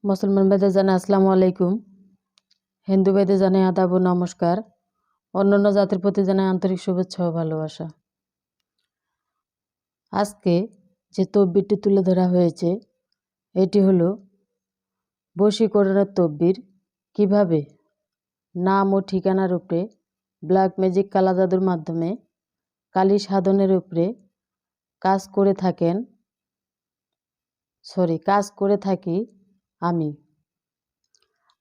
মুসলমান ভাইদের জানাই আসসালামু আলাইকুম, হিন্দু ভাইদের জানাই আদাব ও নমস্কার, অন্যান্য জাতির প্রতি জানাই আন্তরিক শুভেচ্ছা ও ভালোবাসা। আজকে যে তদবিরটি তুলে ধরা হয়েছে এটি হলো বশীকরণের তদবির। কিভাবে নাম ও ঠিকানার উপরে ব্ল্যাক ম্যাজিক কালা জাদুর মাধ্যমে কালী সাধনের উপরে কাজ করে থাকি আমি।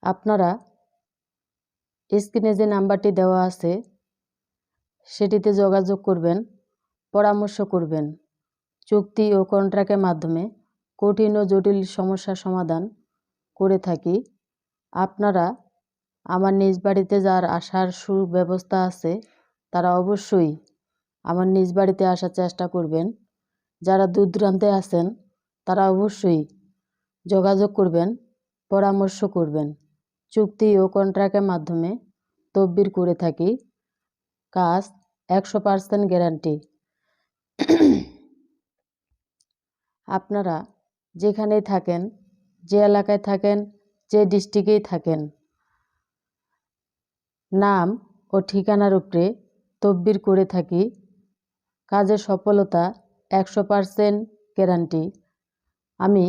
আপনারা স্ক্রিনে যে নাম্বারটি দেওয়া আছে সেটিতে যোগাযোগ করবেন, পরামর্শ করবেন। চুক্তি ও কন্ট্রাক্টের মাধ্যমে কঠিন ও জটিল সমস্যার সমাধান করে থাকি। আপনারা আমার নিজ বাড়িতে যার আসার সুব্যবস্থা আছে তারা অবশ্যই আমার নিজ বাড়িতে আসার চেষ্টা করবেন। যারা দূর দূরান্তে আছেন তারা অবশ্যই যোগাযোগ করবেন, পরামর্শ করবেন। চুক্তি ও কন্ট্রাক্টের মাধ্যমে তদবির করে থাকি, কাজ 100% গ্যারান্টি। আপনারা যেখানেই থাকেন, যে এলাকায় থাকেন, যে ডিস্ট্রিক্টেই থাকেন, নাম ও ঠিকানার উপরে তদবির করে থাকি। কাজের সফলতা 100% গ্যারান্টি। আমি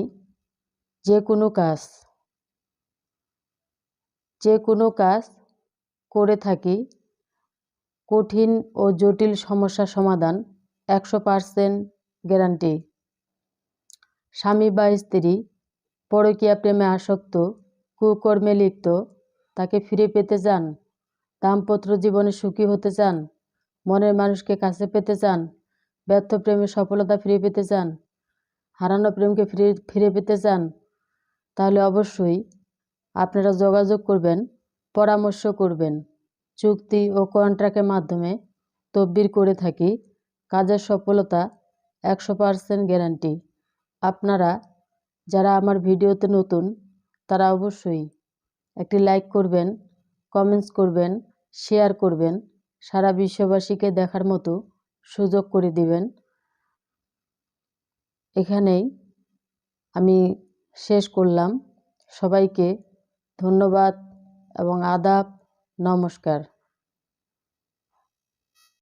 যে কোনো কাজ করে থাকি। কঠিন ও জটিল সমস্যার সমাধান 100% গ্যারান্টি। স্বামী বা স্ত্রী পরকীয়া প্রেমে আসক্ত, কুকর্মে লিপ্ত, তাকে ফিরে পেতে চান, দাম্পত্য জীবনে সুখী হতে চান, মনের মানুষকে কাছে পেতে চান, ব্যর্থ প্রেমে সফলতা ফিরে পেতে চান, হারানো প্রেমকে ফিরে পেতে চান, তাহলে অবশ্যই আপনারা যোগাযোগ করবেন, পরামর্শ করবেন। চুক্তি ও কন্ট্রাক্টের মাধ্যমে তদবির করে থাকি। কাজের সফলতা 100% গ্যারান্টি। আপনারা যারা আমার ভিডিওতে নতুন তারা অবশ্যই একটি লাইক করবেন, কমেন্টস করবেন, শেয়ার করবেন, সারা বিশ্ববাসীকে দেখার মতো সুযোগ করে দিবেন। এখানেই আমি শেষ করলাম। সবাইকে ধন্যবাদ এবং আদাব, নমস্কার।